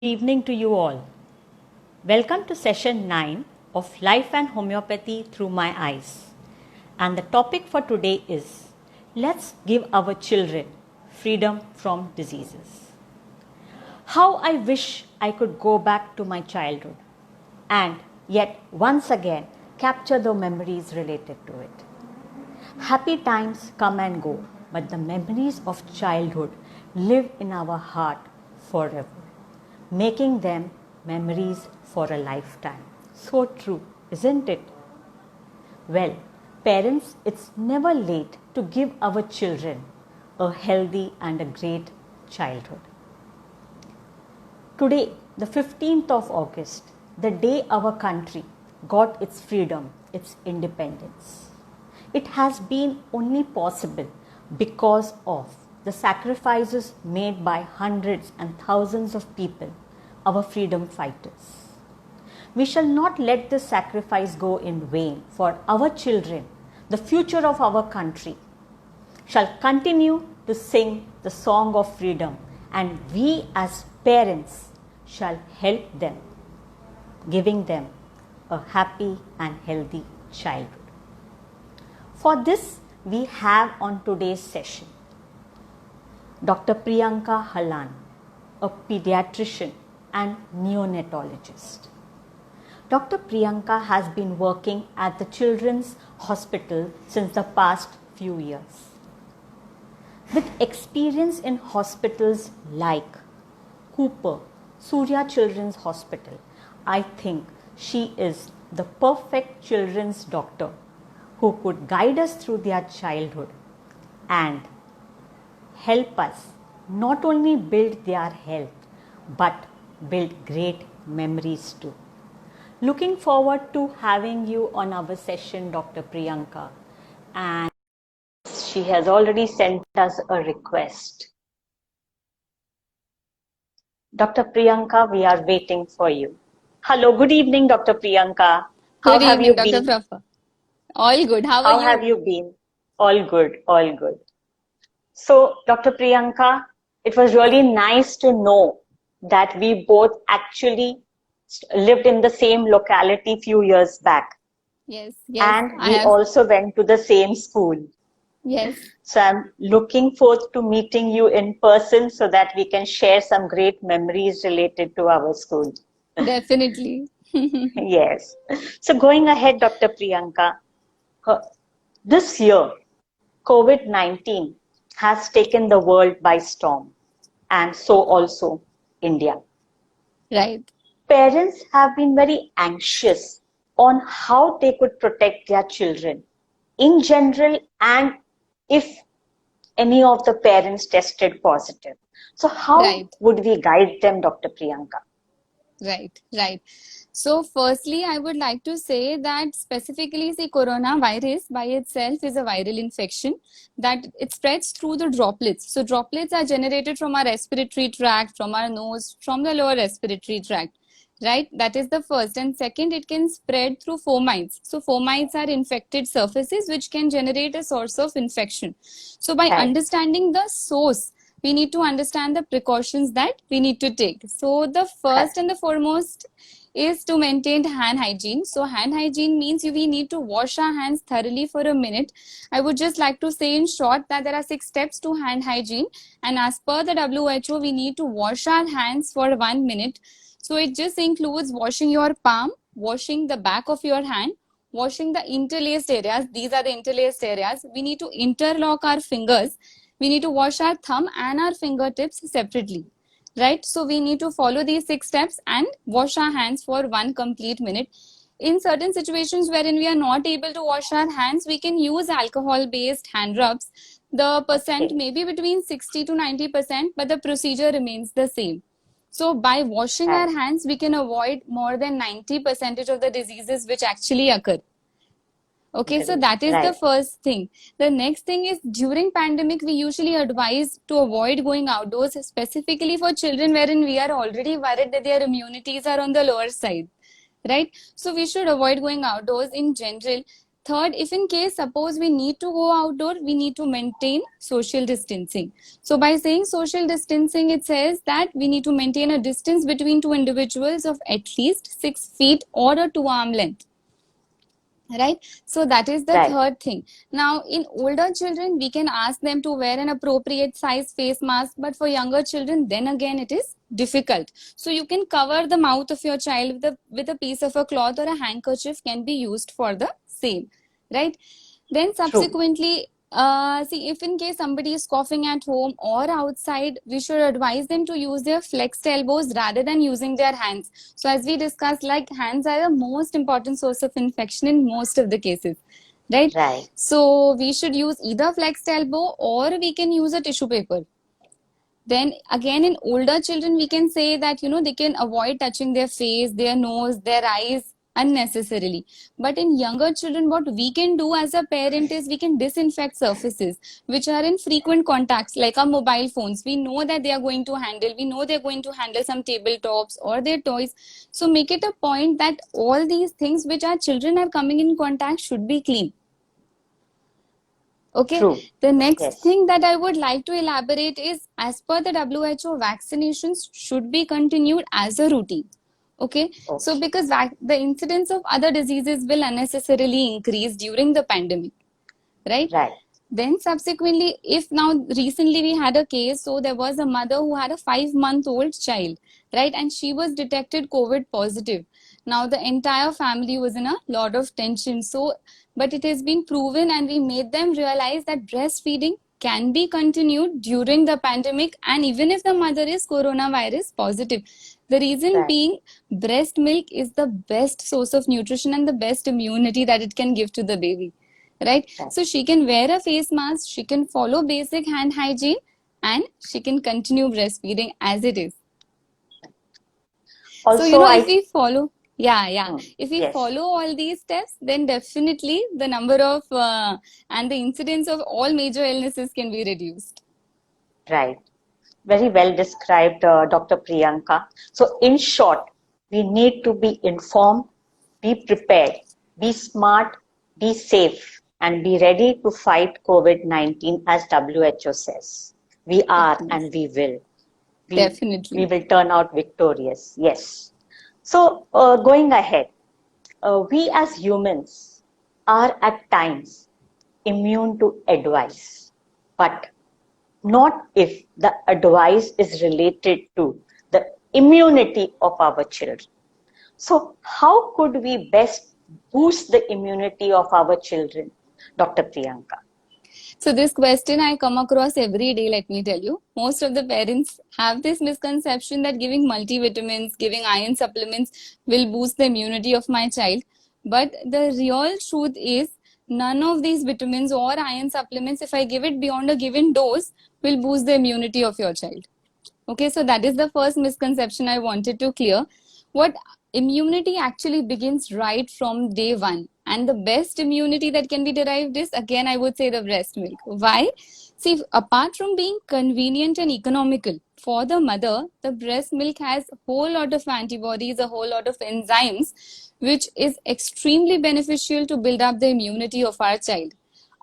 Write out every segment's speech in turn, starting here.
Evening to you all. Welcome to session 9 of Life and Homeopathy Through My Eyes. And the topic for today is Let's Give Our Children Freedom from Diseases. How I wish I could go back to my childhood and yet once again capture the memories related to it. Happy times come and go, but the memories of childhood live in our heart forever, making them memories for a lifetime. So true, isn't it? Well, parents, it's never late to give our children a healthy and a great childhood. Today, the 15th of August, the day our country got its freedom, its independence. It has been only possible because of the sacrifices made by hundreds and thousands of people, our freedom fighters. We shall not let this sacrifice go in vain, for our children, the future of our country, shall continue to sing the song of freedom, and we as parents shall help them, giving them a happy and healthy childhood. For this, we have on today's session Dr. Priyanka Halan, a pediatrician and neonatologist. Dr. Priyanka has been working at the Children's Hospital since the past few years. With experience in hospitals like Cooper, Surya Children's Hospital, I think she is the perfect children's doctor who could guide us through their childhood and help us not only build their health but build great memories too. Looking forward to having you on our session, Dr. Priyanka. And she has already sent us a request. Dr. Priyanka, we are waiting for you. Hello, good evening, Dr. Priyanka. How Good have you evening, Dr. been? Prafa. All good. How are How have you? you been? All good, all good. So, Dr. Priyanka, it was really nice to know that we both actually lived in the same locality few years back. Yes, And I we have. also went to the same school. Yes, So I'm looking forward to meeting you in person so that we can share some great memories related to our school. definitely. Yes. So going ahead, Dr. Priyanka, uh, this year, COVID-19 has taken the world by storm, and so also India. Right. Parents have been very anxious on how they could protect their children in general and if any of the parents tested positive. So how Right. would we guide them, Dr. Priyanka? Right. So, firstly, I would like to say that specifically, the coronavirus by itself is a viral infection that it spreads through the droplets. So, droplets are generated from our respiratory tract, from our nose, from the lower respiratory tract. Right, that is the first. And second, it can spread through fomites. So, fomites are infected surfaces which can generate a source of infection. So, by Right. understanding the source, we need to understand the precautions that we need to take. So, the Right. first and the foremost is to maintain hand hygiene. So, hand hygiene means we need to wash our hands thoroughly for a minute. I would just like to say in short that there are 6 steps to hand hygiene, and as per the WHO, we need to wash our hands for 1 minute. So, it just includes washing your palm, washing the back of your hand, washing the interlaced areas. These are the interlaced areas. We need to interlock our fingers. We need to wash our thumb and our fingertips separately. Right? So we need to follow these 6 steps and wash our hands for 1 complete minute. In certain situations wherein we are not able to wash our hands, we can use alcohol based hand rubs. The percent Okay. may be between 60 to 90%, but the procedure remains the same. So by washing Right. our hands, we can avoid more than 90% of the diseases which actually occur. Okay, so that is the Right. first thing. The next thing is during pandemic, we usually advise to avoid going outdoors, specifically for children wherein we are already worried that their immunities are on the lower side, right? So we should avoid going outdoors in general. Third, if in case suppose we need to go outdoor, we need to maintain social distancing. So by saying social distancing, it says that we need to maintain a distance between two individuals of at least 6 feet or a 2 arm length. Right? So that is the Right. third thing. Now, in older children, we can ask them to wear an appropriate size face mask, but for younger children, then again, it is difficult. So you can cover the mouth of your child with a piece of a cloth, or a handkerchief can be used for the same. Right? Then True. subsequently, see, if in case somebody is coughing at home or outside, we should advise them to use their flexed elbows rather than using their hands. So as we discussed, like, hands are the most important source of infection in most of the cases, right? Right. So we should use either flexed elbow, or we can use a tissue paper. Then again, in older children, we can say that, they can avoid touching their face, their nose, their eyes unnecessarily. But in younger children, what we can do as a parent is we can disinfect surfaces which are in frequent contacts, like our mobile phones. We know that they are going to handle, we know they're going to handle some tabletops or their toys. So make it a point that all these things which our children are coming in contact should be clean. Okay. True. The next Yes. thing that I would like to elaborate is, as per the WHO, vaccinations should be continued as a routine. Okay. So Okay. because the incidence of other diseases will unnecessarily increase during the pandemic, right? Right. Then subsequently, if now recently we had a case, so there was a mother who had a 5-month-old child, right? And she was detected COVID positive. Now the entire family was in a lot of tension. So, but it has been proven, and we made them realize that breastfeeding can be continued during the pandemic, and even if the mother is coronavirus positive. The reason Right. being, breast milk is the best source of nutrition and the best immunity that it can give to the baby. Right? Right. So she can wear a face mask, she can follow basic hand hygiene, and she can continue breastfeeding as it is. So, Also, if we follow, if we yes. follow all these steps, then definitely the number of and the incidence of all major illnesses can be reduced. Right. Very well described, Dr. Priyanka. So, in short, we need to be informed, be prepared, be smart, be safe, and be ready to fight COVID-19 as WHO says. We are and we will. Definitely. We will turn out victorious. Yes. So, going ahead, we as humans are at times immune to advice, but not if the advice is related to the immunity of our children. So, how could we best boost the immunity of our children, Dr. Priyanka? So this question I come across every day, let me tell you. Most of the parents have this misconception that giving multivitamins, giving iron supplements will boost the immunity of my child. But the real truth is, none of these vitamins or iron supplements, if I give it beyond a given dose, will boost the immunity of your child. Okay, so that is the first misconception I wanted to clear. What immunity actually begins right from day one. And the best immunity that can be derived is, again, I would say the breast milk. Why? See, apart from being convenient and economical for the mother, the breast milk has a whole lot of antibodies, a whole lot of enzymes, which is extremely beneficial to build up the immunity of our child.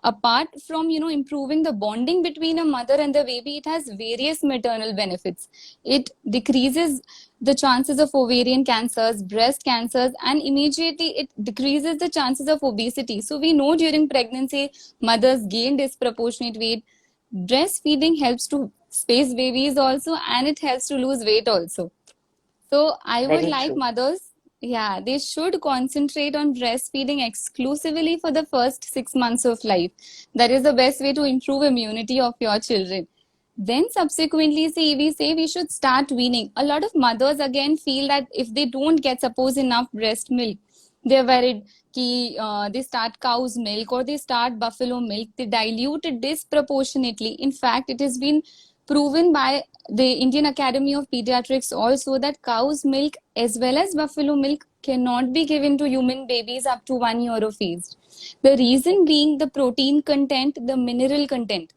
Apart from improving the bonding between a mother and the baby, it has various maternal benefits. It decreases the chances of ovarian cancers, breast cancers, and immediately it decreases the chances of obesity. So we know during pregnancy mothers gain disproportionate weight. Breastfeeding helps to space babies also, and it helps to lose weight also. So I would Very like true. mothers, they should concentrate on breastfeeding exclusively for the first 6 months of life. That is the best way to improve immunity of your children. Then subsequently, we say we should start weaning. A lot of mothers again feel that if they don't get, suppose, enough breast milk, they're worried they start cow's milk or they start buffalo milk. They dilute it disproportionately. In fact, it has been proven by the Indian Academy of Pediatrics also that cow's milk as well as buffalo milk cannot be given to human babies up to 1 year of age. The reason being the protein content, the mineral content,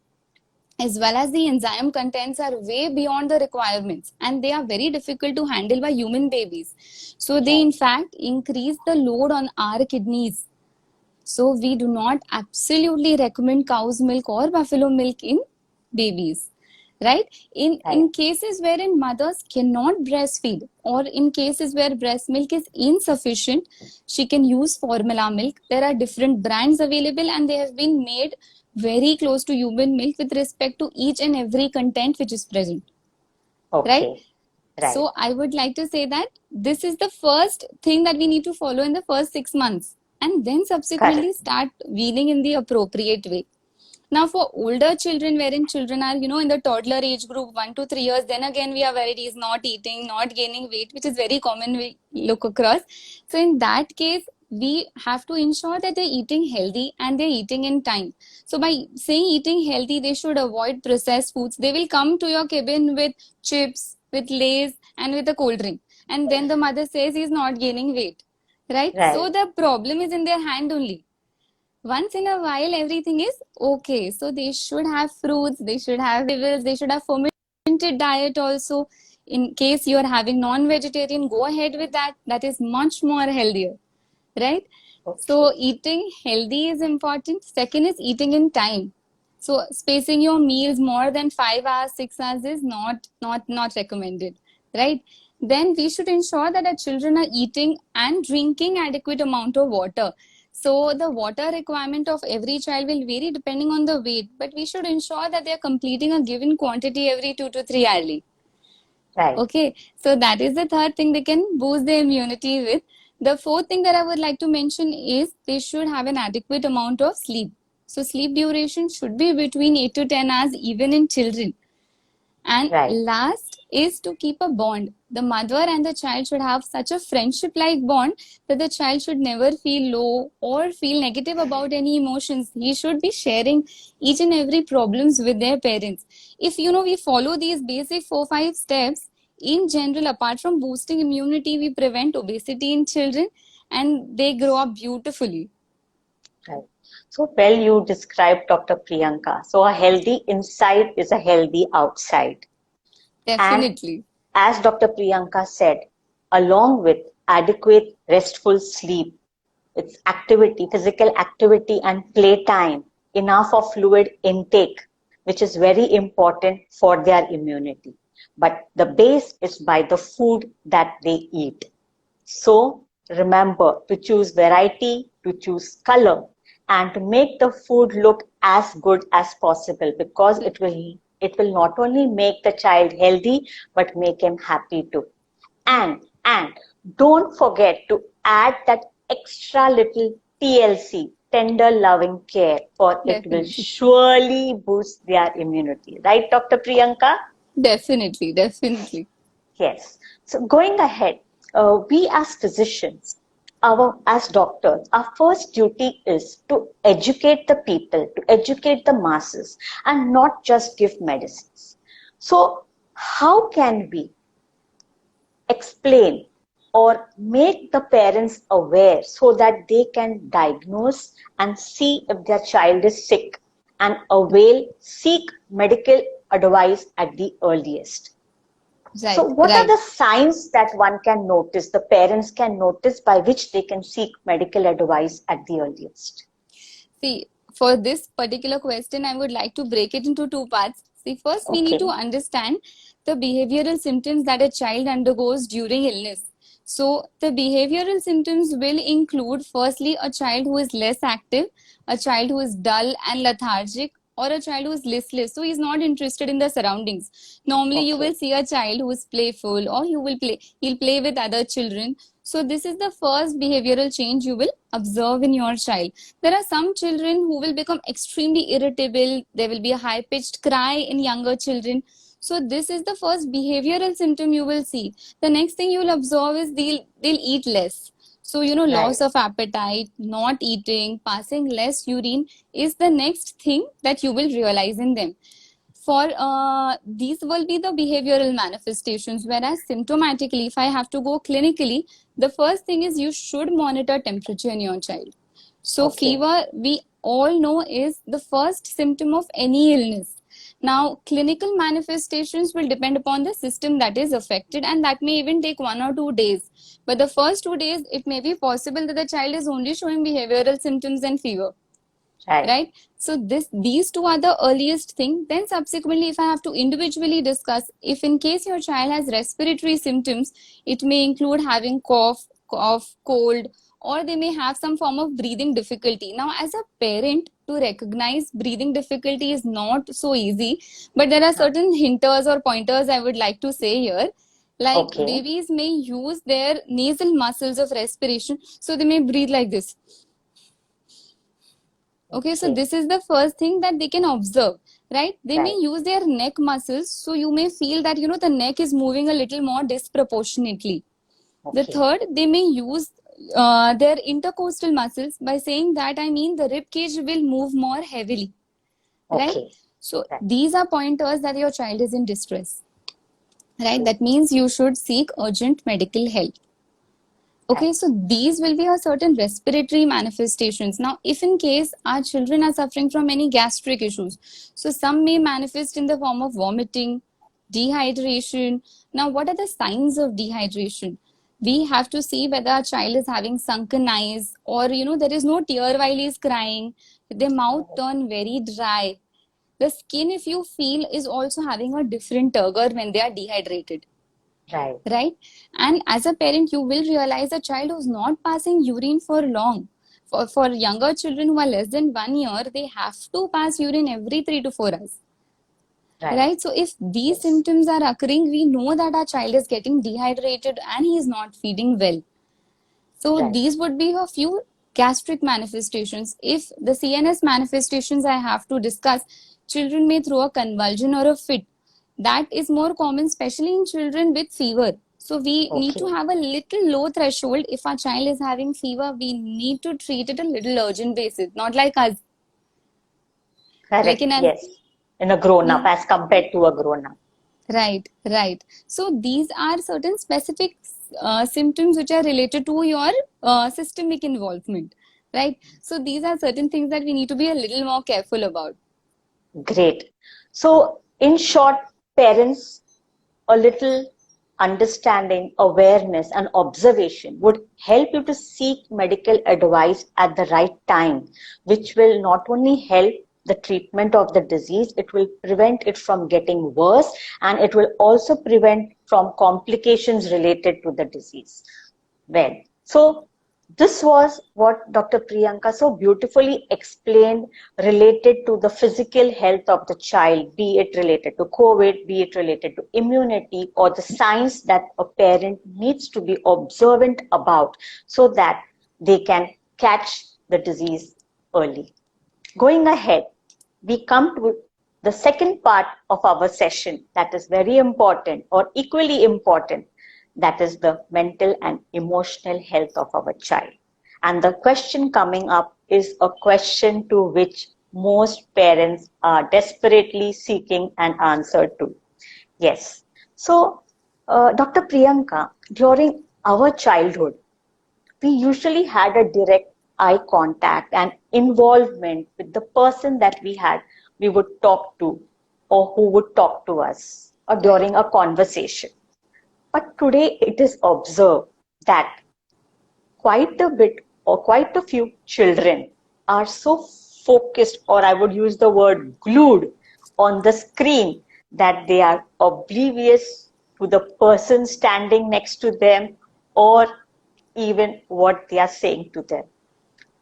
as well as the enzyme contents are way beyond the requirements, and they are very difficult to handle by human babies. So they in fact increase the load on our kidneys. So we do not absolutely recommend cow's milk or buffalo milk in babies, right? In cases wherein mothers cannot breastfeed, or in cases where breast milk is insufficient, she can use formula milk. There are different brands available, and they have been made very close to human milk with respect to each and every content which is present, right? Okay. Right. So I would like to say that this is the first thing that we need to follow in the first 6 months, and then subsequently Correct. start weaning in the appropriate way. Now, for older children, wherein children are, in the toddler age group, 1 to 3 years, then again we are worried he's not eating, not gaining weight, which is very common we look across. So in that case, we have to ensure that they're eating healthy and they're eating in time. So by saying eating healthy, they should avoid processed foods. They will come to your cabin with chips, with Lays, and with a cold drink. And then the mother says he's not gaining weight, right? So Right. the problem is in their hand only. Once in a while everything is okay, so they should have fruits, they should have vegetables, they should have fermented diet also. In case you are having non-vegetarian, go ahead with that. That is much more healthier, right? Okay. So eating healthy is important. Second is eating in time. So spacing your meals more than 5 hours, 6 hours is not recommended, right? Then we should ensure that our children are eating and drinking adequate amount of water. So the water requirement of every child will vary depending on the weight, but we should ensure that they are completing a given quantity every 2 to 3 hourly. Right. Okay, so that is the third thing they can boost their immunity with. The fourth thing that I would like to mention is they should have an adequate amount of sleep. So sleep duration should be between 8 to 10 hours even in children. And Right. last is to keep a bond. The mother and the child should have such a friendship like bond that the child should never feel low or feel negative about any emotions. He should be sharing each and every problems with their parents. If we follow these basic 4-5 steps, in general, apart from boosting immunity, we prevent obesity in children and they grow up beautifully. Right. So well you described, Dr. Priyanka. So a healthy inside is a healthy outside. And Definitely. as Dr. Priyanka said, along with adequate restful sleep, it's activity, physical activity and playtime, enough of fluid intake, which is very important for their immunity. But the base is by the food that they eat. So remember to choose variety, to choose color, and to make the food look as good as possible, because it will not only make the child healthy but make him happy too. And don't forget to add that extra little TLC, tender loving care, for it will Definitely. surely boost their immunity. Right, Dr. Priyanka? Definitely. Definitely. Yes. So going ahead, we as physicians, as doctors, our first duty is to educate the people, to educate the masses, and not just give medicines. So how can we explain or make the parents aware so that they can diagnose and see if their child is sick and seek medical advice at the earliest? So, Right. what are Right. the signs that one can notice, the parents can notice, by which they can seek medical advice at the earliest? See, for this particular question, I would like to break it into two parts. See, first, we need to Okay, understand the behavioral symptoms that a child undergoes during illness. So, the behavioral symptoms will include firstly, a child who is less active, a child who is dull and lethargic, or a child who is listless. So, he's not interested in the surroundings. Normally, you will okay, see a child who is playful, or he'll play with other children. So, this is the first behavioral change you will observe in your child. There are some children who will become extremely irritable. There will be a high pitched cry in younger children. So this is the first behavioral symptom you will see. The next thing you will observe is they'll eat less. So right, loss of appetite, not eating, passing less urine is the next thing that you will realize in them. For these will be the behavioral manifestations, whereas symptomatically, if I have to go clinically, the first thing is you should monitor temperature in your child. So okay, fever, we all know, is the first symptom of any illness. Now, clinical manifestations will depend upon the system that is affected, and that may even take 1 or 2 days. But the first 2 days, it may be possible that the child is only showing behavioral symptoms and fever, Right. right? So these two are the earliest thing. Then subsequently, if I have to individually discuss, if in case your child has respiratory symptoms, it may include having cough, cold, or they may have some form of breathing difficulty. Now, as a parent, to recognize breathing difficulty is not so easy, but there are certain hinters or pointers I would like to say here. Like, Okay. babies may use their nasal muscles of respiration, so they may breathe like this. Okay, so this is the first thing that they can observe, right? They may Right. use their neck muscles, so you may feel that, the neck is moving a little more disproportionately. The Okay. third, they may use their intercostal muscles. By saying that, I mean the rib cage will move more heavily, right? Okay. So Right. these are pointers that your child is in distress, right? That means you should seek urgent medical help. Okay, so these will be a certain respiratory manifestations. Now, if in case our children are suffering from any gastric issues, so some may manifest in the form of vomiting, dehydration. Now, what are the signs of dehydration? We have to see whether our child is having sunken eyes, or there is no tear while he is crying. Their mouth turn very dry. The skin, if you feel, is also having a different turgor when they are dehydrated. Right? And as a parent, you will realize a child who's not passing urine for long. For younger children who are less than 1 year, they have to pass urine every 3 to 4 hours. Right? So if these symptoms are occurring, we know that our child is getting dehydrated and he is not feeding well. So these would be a few gastric manifestations. If the CNS manifestations I have to discuss, children may throw a convulsion or a fit. That is more common, especially in children with fever. So we need to have a little low threshold. If our child is having fever, we need to treat it a little urgent basis, not like us. Correct. Yes. In a grown-up as compared to a grown-up. Right. So these are certain specific symptoms which are related to your systemic involvement, right? So these are certain things that we need to be a little more careful about. Great. So in short, parents, a little understanding, awareness, and observation would help you to seek medical advice at the right time, which will not only help the treatment of the disease, it will prevent it from getting worse, and it will also prevent from complications related to the disease. Well, so this was what Dr. Priyanka so beautifully explained related to the physical health of the child, be it related to COVID, be it related to immunity, or the signs that a parent needs to be observant about so that they can catch the disease early. Going ahead, we come to the second part of our session that is very important or equally important, that is the mental and emotional health of our child. And the question coming up is a question to which most parents are desperately seeking an answer to. Yes. So, Dr. Priyanka, during our childhood, we usually had a direct eye contact and involvement with the person that we would talk to, or who would talk to us, or during a conversation. But today it is observed that quite a bit or quite a few children are so focused, or I would use the word glued, on the screen that they are oblivious to the person standing next to them or even what they are saying to them.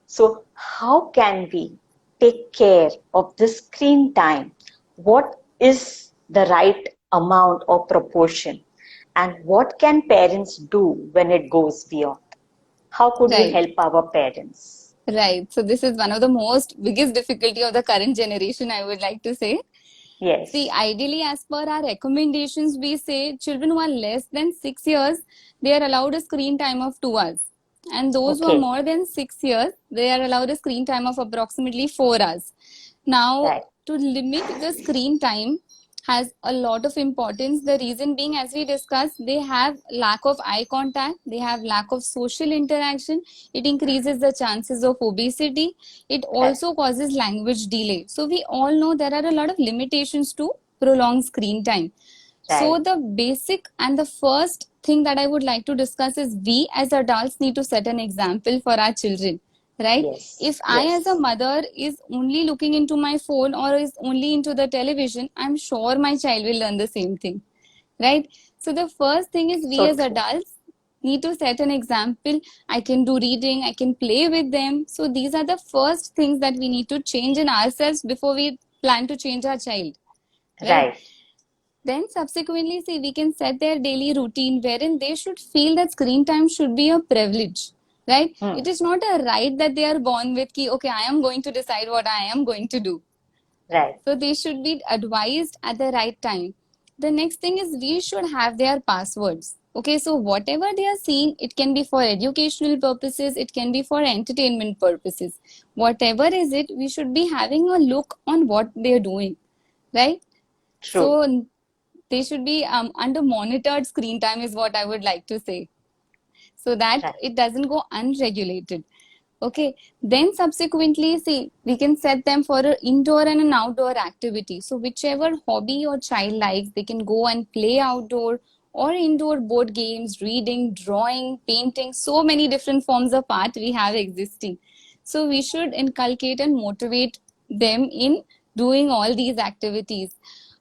So how can we take care of this screen time? What is the right amount or proportion? And what can parents do when it goes beyond? How could we help our parents? Right. So this is one of the biggest difficulty of the current generation, I would like to say. Yes. See, ideally, as per our recommendations, we say children who are less than 6 years, they are allowed a screen time of 2 hours. And those who are more than 6 years, they are allowed a screen time of approximately 4 hours. Now, to limit the screen time, has a lot of importance. The reason being, as we discussed, they have lack of eye contact, they have lack of social interaction. It increases the chances of obesity. It Correct. also causes language delay. So we all know there are a lot of limitations to prolonged screen time. So Right. the basic and the first thing that I would like to discuss is we as adults need to set an example for our children, right? Yes. If I as a Yes. mother is only looking into my phone or is only into the television, I'm sure my child will learn the same thing, right? So the first thing is we So as true. adults need to set an example. I can do reading, I can play with them. So these are the first things that we need to change in ourselves before we plan to change our child, right? Right. Then subsequently, see, we can set their daily routine wherein they should feel that screen time should be a privilege, right? Hmm. It is not a right that they are born with, ki, okay, I am going to decide what I am going to do. Right. So they should be advised at the right time. The next thing is we should have their passwords. Okay, so whatever they are seeing, it can be for educational purposes, it can be for entertainment purposes. Whatever is it, we should be having a look on what they're doing, right? True. So they should be under monitored screen time is what I would like to say, so that Right. it doesn't go unregulated. Okay, then subsequently, see, we can set them for an indoor and an outdoor activity. So whichever hobby your child likes, they can go and play outdoor or indoor board games, reading, drawing, painting, so many different forms of art we have existing. So we should inculcate and motivate them in doing all these activities.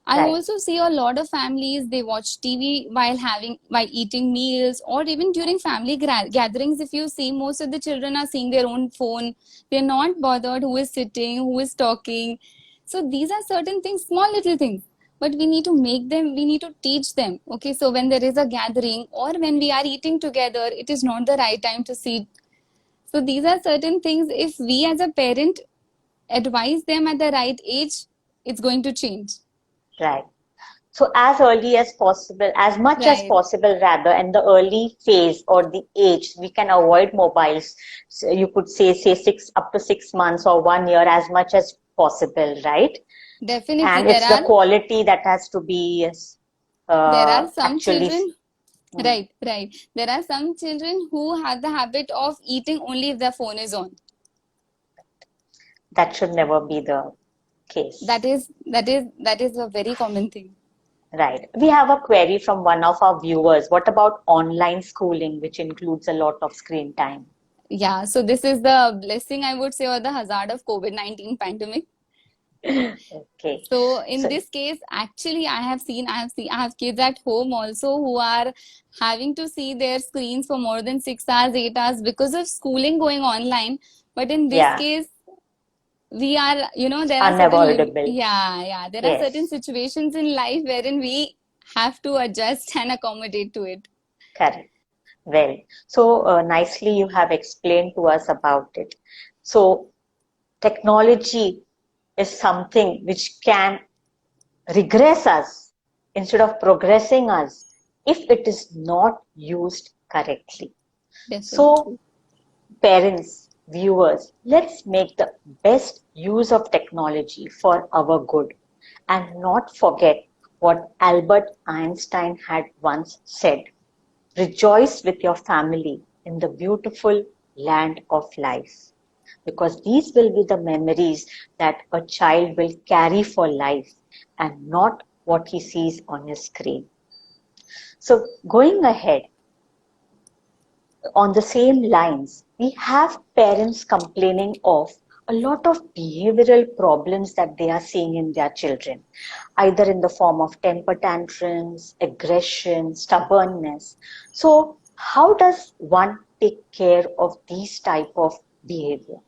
I Right. also see a lot of families, they watch TV while eating meals, or even during family gatherings. If you see, most of the children are seeing their own phone. They're not bothered who is sitting, who is talking. So these are certain things, small little things, but we need to make them, we need to teach them. Okay, so when there is a gathering or when we are eating together, it is not the right time to sit. So these are certain things. If we as a parent advise them at the right age, it's going to change. Right. So as early as possible, as much as Right. possible, rather, in the early phase or the age, we can avoid mobiles. So you could say six up to 6 months or 1 year, as much as possible, right? Definitely, And it's the quality that has to be there are some actually. children, Hmm, right, right. There are some children who have the habit of eating only if their phone is on. that should never be the case. That is a very common thing. Right. We have a query from one of our viewers. What about online schooling, which includes a lot of screen time? Yeah, so this is the blessing, I would say, or the hazard of COVID-19 pandemic. Okay. So in So, this case, actually, I have kids at home also who are having to see their screens for more than 6 hours, 8 hours because of schooling going online. But in this yeah, case, we are, there are certain unavoidable. there are certain Yes, situations in life wherein we have to adjust and accommodate to it. correct. Well, so nicely you have explained to us about it. So, technology is something which can regress us instead of progressing us if it is not used correctly. So, Definitely. parents, viewers, let's make the best use of technology for our good and not forget what Albert Einstein had once said: rejoice with your family in the beautiful land of life. Because these will be the memories that a child will carry for life and not what he sees on his screen. So, going ahead, on the same lines, we have parents complaining of a lot of behavioral problems that they are seeing in their children, either in the form of temper tantrums, aggression, stubbornness. So, how does one take care of these type of behavior?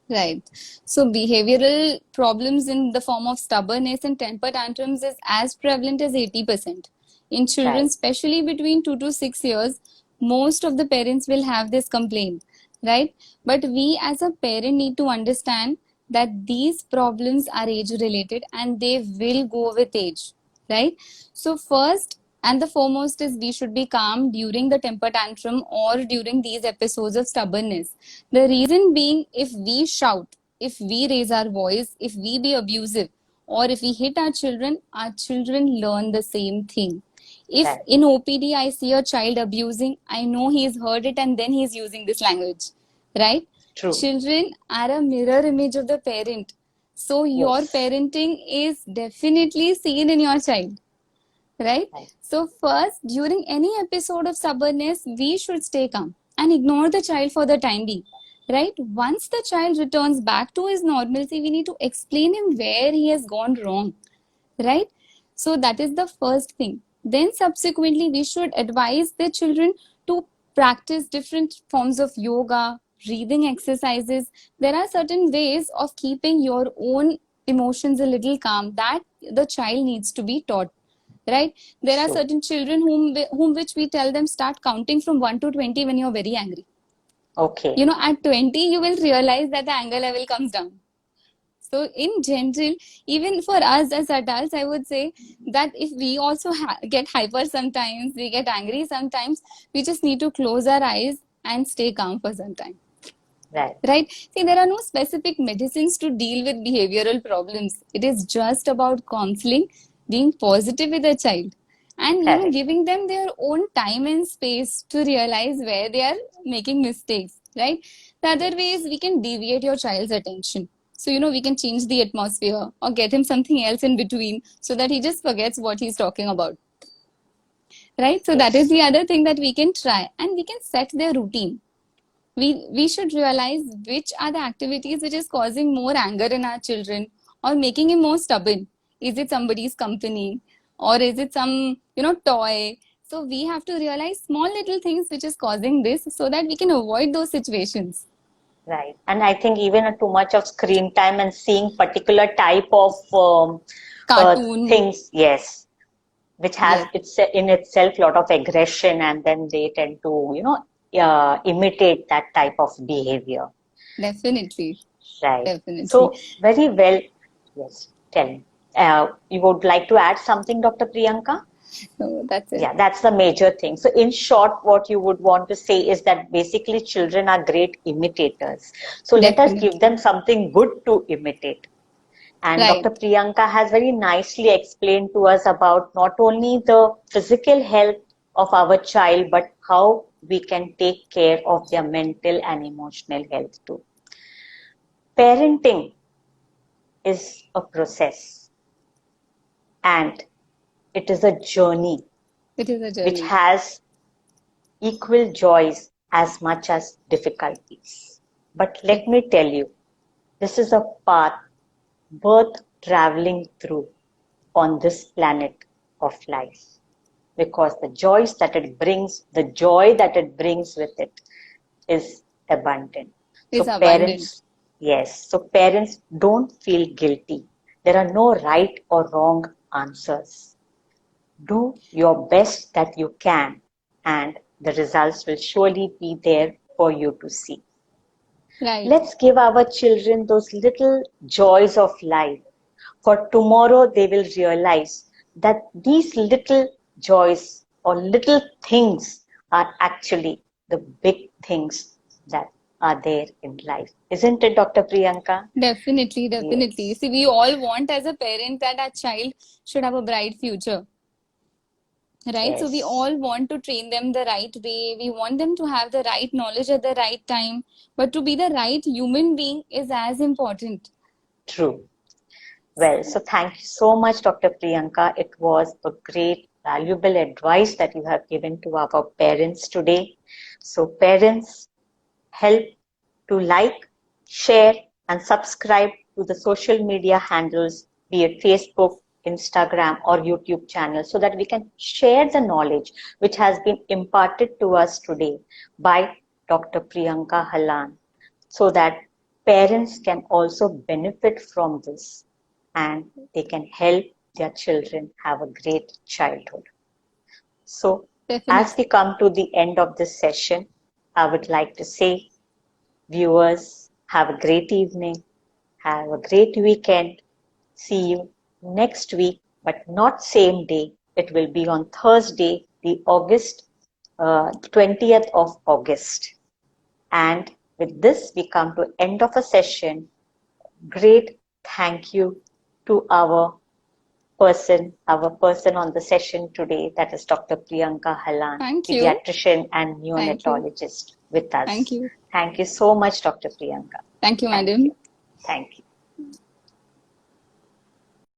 Right. So behavioral problems in the form of stubbornness and temper tantrums is as prevalent as 80%. In children, Right, especially between 2 to 6 years, most of the parents will have this complaint, right? But we as a parent need to understand that these problems are age related and they will go with age, right? So first and the foremost is we should be calm during the temper tantrum or during these episodes of stubbornness. The reason being, if we shout, if we raise our voice, if we be abusive, or if we hit our children learn the same thing. If Right. in OPD I see a child abusing, I know he's heard it and then he's using this language, right? True. Children are a mirror image of the parent. So your Yes. parenting is definitely seen in your child, right? Right. So first, during any episode of stubbornness, we should stay calm and ignore the child for the time being, right? Once the child returns back to his normalcy, we need to explain him where he has gone wrong, right? So that is the first thing. Then subsequently, we should advise the children to practice different forms of yoga, breathing exercises. There are certain ways of keeping your own emotions a little calm that the child needs to be taught, right? There are True. certain children whom which we tell them start counting from 1 to 20 when you're very angry. Okay. You know, at 20 you will realize that the anger level comes down. So in general, even for us as adults, I would say that if we also get hyper sometimes, we get angry sometimes, we just need to close our eyes and stay calm for some time. Right. Right? See, there are no specific medicines to deal with behavioral problems. It is just about counseling, being positive with a child, and Correct. giving them their own time and space to realize where they are making mistakes. Right? The other way is we can deviate your child's attention. So, we can change the atmosphere or get him something else in between so that he just forgets what he's talking about. Right? So, that is the other thing that we can try, and we can set their routine. We should realize which are the activities which is causing more anger in our children or making him more stubborn. Is it somebody's company or is it some toy? So we have to realize small little things which is causing this so that we can avoid those situations. Right. And I think even too much of screen time and seeing particular type of Cartoon. things, yes, which has in itself a lot of aggression, and then they tend to imitate that type of behavior. Definitely. Right. Definitely. So very well. Yes. Tell me. You would like to add something, Dr. Priyanka? So that's it. Yeah, that's the major thing. So in short, what you would want to say is that basically children are great imitators. So let us give them something good to imitate. And Right. Dr. Priyanka has very nicely explained to us about not only the physical health of our child, but how we can take care of their mental and emotional health too. Parenting is a process, and it is a journey. It is a journey which has equal joys as much as difficulties. But let me tell you, this is a path worth traveling through on this planet of life, because the joy that it brings with it is abundant. is So abundant. parents, yes, so parents don't feel guilty. There are no right or wrong answers. Do your best that you can, and the results will surely be there for you to see. Right. Let's give our children those little joys of life. For tomorrow, they will realize that these little joys or little things are actually the big things that are there in life. Isn't it, Dr. Priyanka? Definitely. Yes. See, we all want as a parent that our child should have a bright future. Right? So we Yes. all want to train them the right way. We want them to have the right knowledge at the right time. But to be the right human being is as important. True. Well, so thank you so much, Dr. Priyanka. It was a great, valuable advice that you have given to our parents today. So parents, help to like, share, and subscribe to the social media handles, be it Facebook, Instagram, or YouTube channel, so that we can share the knowledge which has been imparted to us today by Dr. Priyanka Halan, so that parents can also benefit from this and they can help their children have a great childhood. So, as we come to the end of this session, I would like to say, viewers, have a great evening, have a great weekend. See you next week, but not same day. It will be on Thursday, the 20th of August. And with this, we come to end of a session. Great thank you to our person on the session today, that is Dr. Priyanka Halan, Thank you. pediatrician and Thank you. neonatologist with us. Thank you. Thank you so much, Dr. Priyanka. Thank you, Thank madam. you. Thank you.